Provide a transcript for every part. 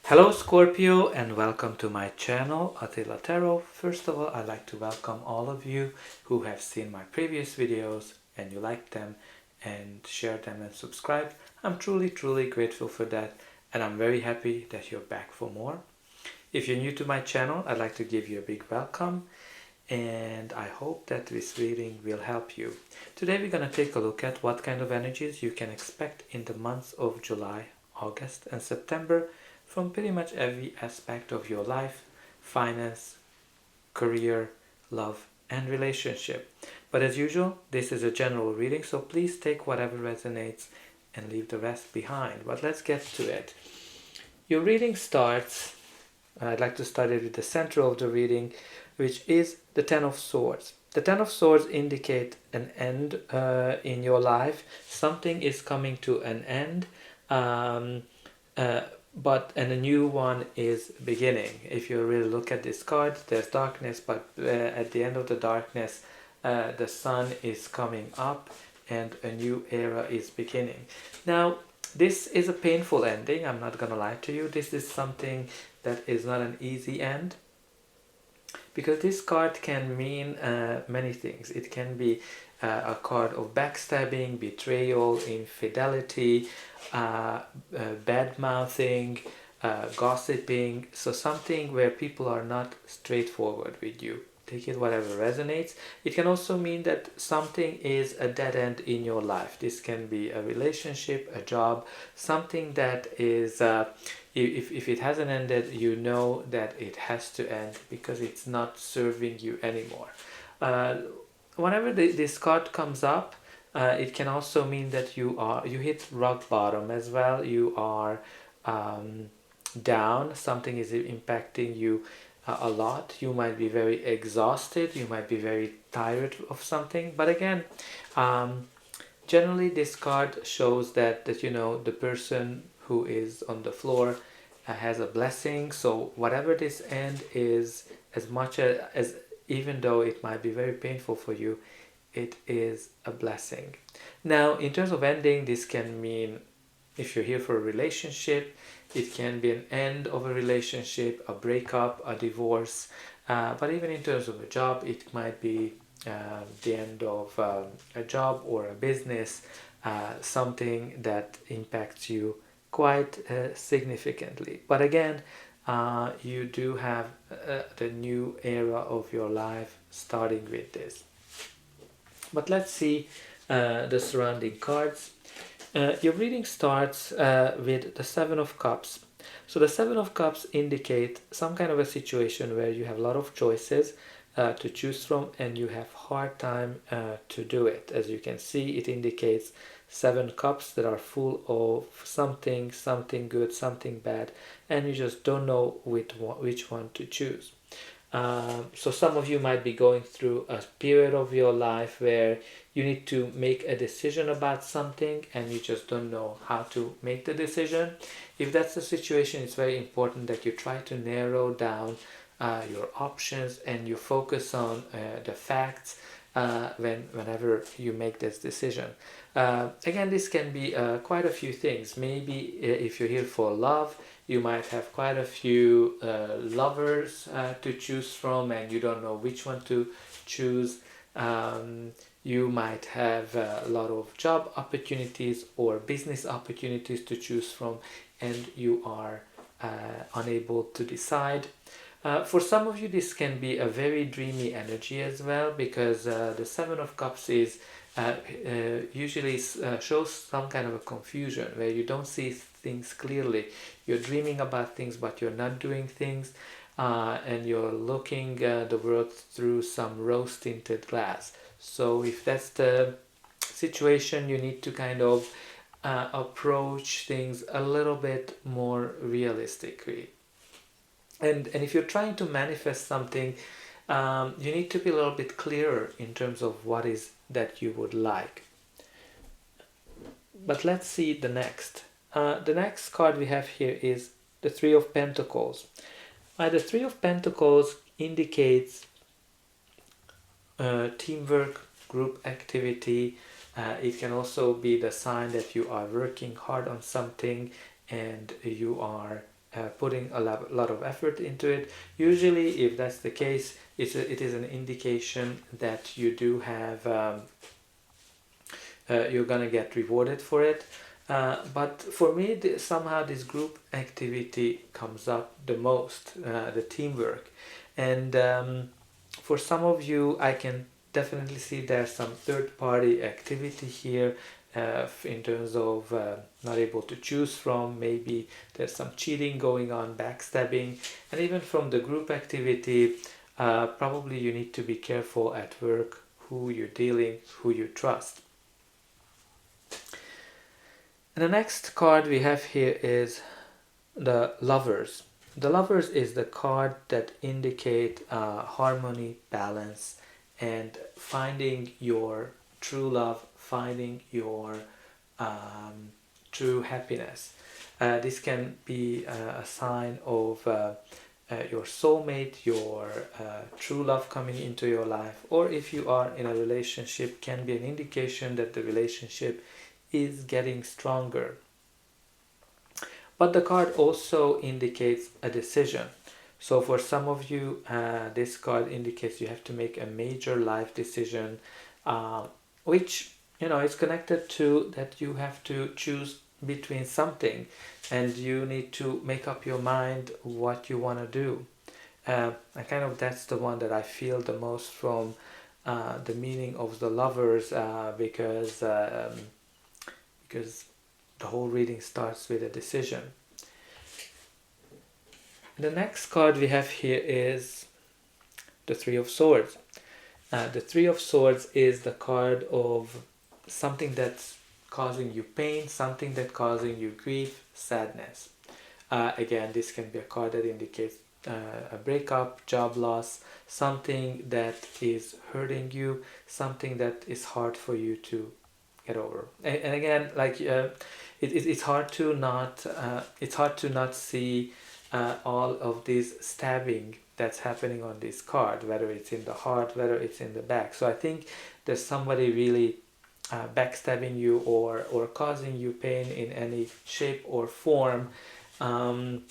Hello Scorpio and welcome to my channel Attila Tarot. First of all, I'd like to welcome all of you who have seen my previous videos and you liked them and shared them and subscribed. I'm truly grateful for that, and I'm very happy that you're back for more. If you're new to my channel, I'd like to give you a big welcome and I hope that this reading will help you. Today we're going to take a look at what kind of energies you can expect in the months of July, August and September from pretty much every aspect of your life: finance, career, love and relationship. But as usual, this is a general reading, so please take whatever resonates and leave the rest behind. But let's get to it. Your reading starts, and I'd like to start it with the center of the reading, which is the Ten of Swords. The Ten of Swords indicate an end in your life. Something is coming to an end, and a new one is beginning. If you really look at this card, there's darkness, but at the end of the darkness, the sun is coming up and a new era is beginning. Now, this is a painful ending, I'm not gonna lie to you. This is something that is not an easy end, because this card can mean many things. It can be a card of backstabbing, betrayal, infidelity, bad mouthing, gossiping. So something where people are not straightforward with you. Take it whatever resonates. It can also mean that something is a dead end in your life. This can be a relationship, a job, something that is, if it hasn't ended, you know that it has to end because it's not serving you anymore. Whenever this card comes up, it can also mean that you hit rock bottom as well. You are down. Something is impacting you a lot. You might be very exhausted. You might be very tired of something. But again, generally this card shows that you know the person who is on the floor has a blessing. So whatever this end is, as much as even though it might be very painful for you, it is a blessing. Now, in terms of ending, this can mean, if you're here for a relationship, it can be an end of a relationship, a breakup, a divorce. But even in terms of a job, it might be the end of a job or a business, something that impacts you quite significantly. But again, you do have the new era of your life starting with this. But let's see the surrounding cards. Your reading starts with the Seven of Cups. So the Seven of Cups indicate some kind of a situation where you have a lot of choices to choose from and you have hard time to do it. As you can see, it indicates 7 cups that are full of something good, something bad, and you just don't know which one to choose. So some of you might be going through a period of your life where you need to make a decision about something and you just don't know how to make the decision. If that's the situation, it's very important that you try to narrow down your options and you focus on the facts whenever you make this decision. Again, this can be quite a few things. Maybe if you're here for love, you might have quite a few lovers to choose from and you don't know which one to choose. You might have a lot of job opportunities or business opportunities to choose from and you are unable to decide. For some of you, this can be a very dreamy energy as well, because the Seven of Cups is usually shows some kind of a confusion where you don't see things clearly. You're dreaming about things, but you're not doing things, and you're looking the world through some rose-tinted glass. So if that's the situation, you need to kind of approach things a little bit more realistically. And if you're trying to manifest something, you need to be a little bit clearer in terms of what is that you would like. But let's see the next. The next card we have here is the Three of Pentacles. The Three of Pentacles indicates teamwork, group activity. It can also be the sign that you are working hard on something and you are putting a lot of effort into it. Usually, if that's the case, it is an indication that you do have you're gonna get rewarded for it. But for me, somehow this group activity comes up the most, the teamwork. And for some of you, I can definitely see there's some third-party activity here in terms of not able to choose from. Maybe there's some cheating going on, backstabbing, and even from the group activity, probably you need to be careful at work who you're dealing, who you trust. And the next card we have here is the Lovers. The Lovers is the card that indicate harmony, balance, and finding your true love, finding your true happiness. This can be a sign of your soulmate, your true love coming into your life, or if you are in a relationship, can be an indication that the relationship is getting stronger. But the card also indicates a decision. So for some of you, this card indicates you have to make a major life decision, which is connected to that you have to choose between something, and you need to make up your mind what you want to do. And kind of that's the one that I feel the most from the meaning of the Lovers, because the whole reading starts with a decision. The next card we have here is the Three of Swords. The Three of Swords is the card of something that's causing you pain, something that's causing you grief, sadness. Again, this can be a card that indicates a breakup, job loss, something that is hurting you, something that is hard for you to get over. And again, like it's hard to not see all of this stabbing that's happening on this card, whether it's in the heart, whether it's in the back. So I think there's somebody really backstabbing you or causing you pain in any shape or form. And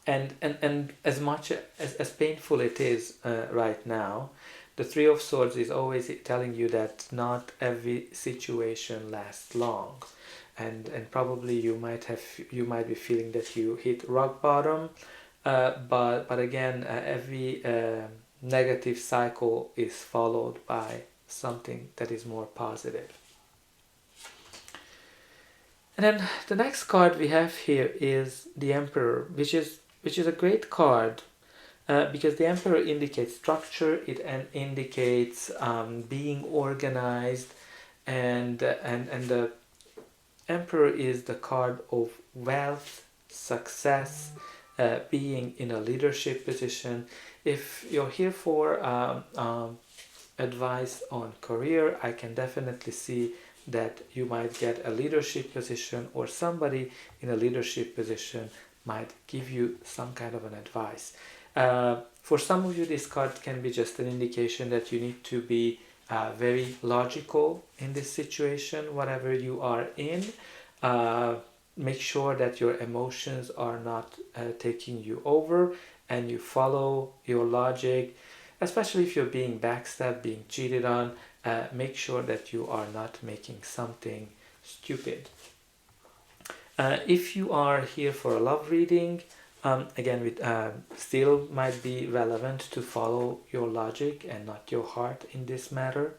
as much as painful it is right now, the Three of Swords is always telling you that not every situation lasts long, and probably you might be feeling that you hit rock bottom, but again, every negative cycle is followed by something that is more positive. And then the next card we have here is the Emperor, which is a great card. Because the Emperor indicates structure, it indicates being organized, and the Emperor is the card of wealth, success, being in a leadership position. If you're here for advice on career, I can definitely see that you might get a leadership position, or somebody in a leadership position might give you some kind of an advice. For some of you, this card can be just an indication that you need to be very logical in this situation, whatever you are in. Make sure that your emotions are not taking you over, and you follow your logic, especially if you're being backstabbed, being cheated on. Make sure that you are not making something stupid. If you are here for a love reading, again, it still might be relevant to follow your logic and not your heart in this matter.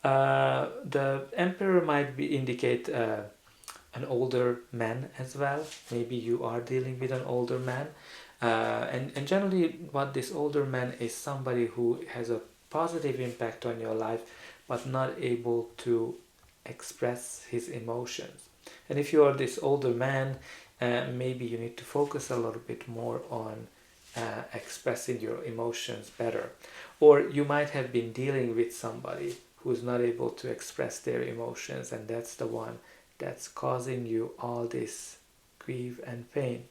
The Emperor might indicate an older man as well. Maybe you are dealing with an older man. And generally what this older man is somebody who has a positive impact on your life, but not able to express his emotions. And if you are this older man, maybe you need to focus a little bit more on expressing your emotions better. Or you might have been dealing with somebody who's not able to express their emotions, and that's the one that's causing you all this grief and pain.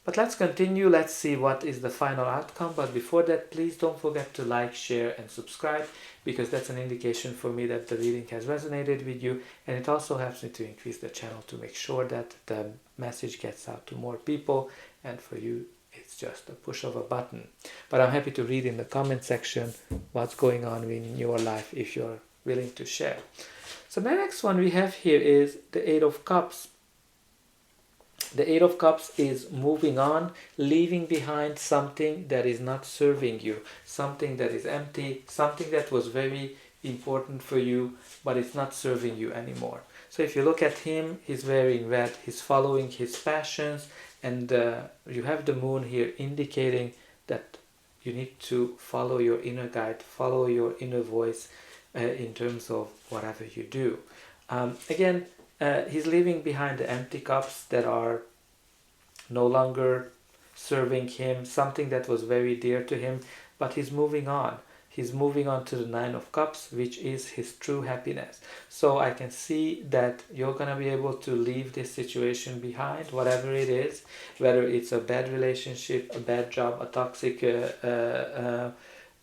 But let's continue. Let's see what is the final outcome. But before that, please don't forget to like, share, and subscribe, because that's an indication for me that the reading has resonated with you, and it also helps me to increase the channel to make sure that the message gets out to more people, and for you it's just a push of a button. But I'm happy to read in the comment section what's going on in your life if you're willing to share. So the next one we have here is the Eight of Cups. The Eight of Cups is moving on, leaving behind something that is not serving you, something that is empty, something that was very important for you, but it's not serving you anymore. So if you look at him, he's wearing red, he's following his passions, and you have the moon here indicating that you need to follow your inner guide, follow your inner voice in terms of whatever you do. Again, he's leaving behind the empty cups that are no longer serving him, something that was very dear to him, but he's moving on. He's moving on to the Nine of Cups, which is his true happiness. So I can see that you're going to be able to leave this situation behind, whatever it is, whether it's a bad relationship, a bad job, a toxic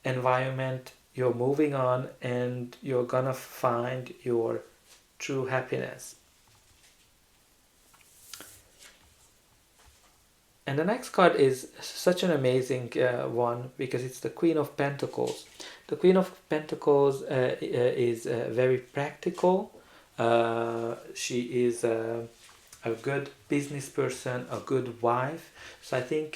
environment. You're moving on and you're going to find your true happiness. And the next card is such an amazing one, because it's the Queen of Pentacles. The Queen of Pentacles is very practical. She is a good business person, a good wife. So I think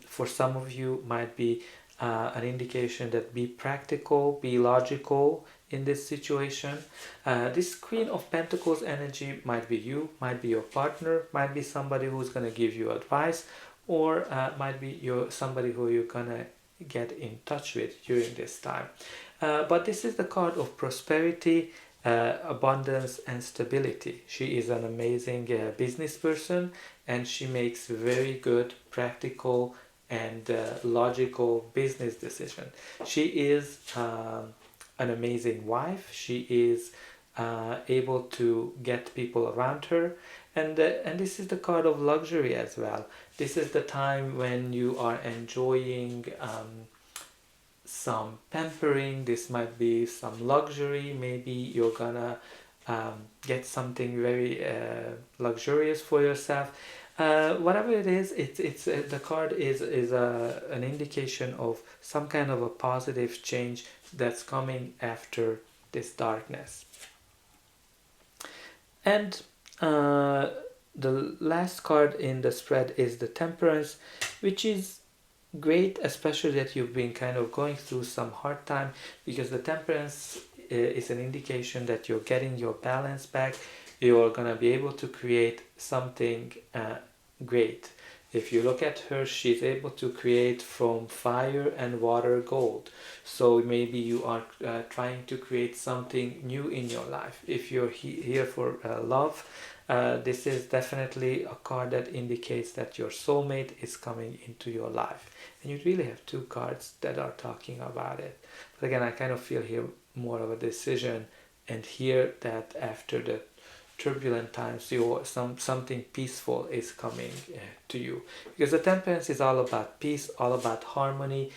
for some of you might be an indication that be practical, be logical in this situation. This Queen of Pentacles energy might be you, might be your partner, might be somebody who's going to give you advice, or might be somebody who you're going to get in touch with during this time. But this is the card of prosperity, abundance, and stability. She is an amazing business person, and she makes very good, practical, and logical business decision. She is an amazing wife. She is able to get people around her, and this is the card of luxury as well. This is the time when you are enjoying some pampering. This might be some luxury. Maybe you're gonna get something very luxurious for yourself. Whatever it is, it's the card is an indication of some kind of a positive change that's coming after this darkness. And the last card in the spread is the Temperance, which is great, especially that you've been kind of going through some hard time, because the Temperance is an indication that you're getting your balance back. You're gonna be able to create something great. If you look at her, she's able to create from fire and water gold. So maybe you are trying to create something new in your life. If you're here for love, this is definitely a card that indicates that your soulmate is coming into your life. And you really have two cards that are talking about it. But again, I kind of feel here more of a decision, and here that after the turbulent times, something peaceful is coming to you, because the Temperance is all about peace, all about harmony,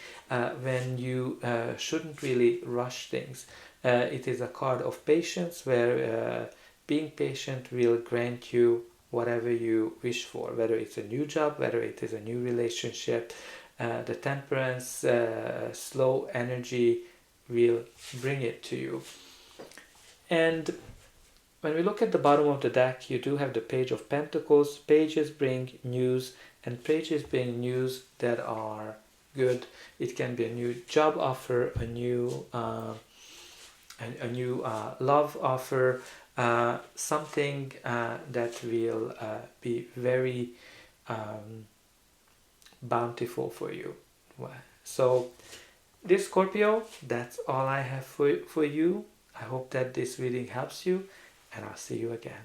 when you shouldn't really rush things. It is a card of patience, where being patient will grant you whatever you wish for, whether it's a new job, whether it is a new relationship. The Temperance slow energy will bring it to you. And when we look at the bottom of the deck, you do have the Page of Pentacles. Pages bring news, and pages bring news that are good. It can be a new job offer, a new love offer, something that will be very bountiful for you. So this Scorpio, that's all I have for you. I hope that this reading helps you, and I'll see you again.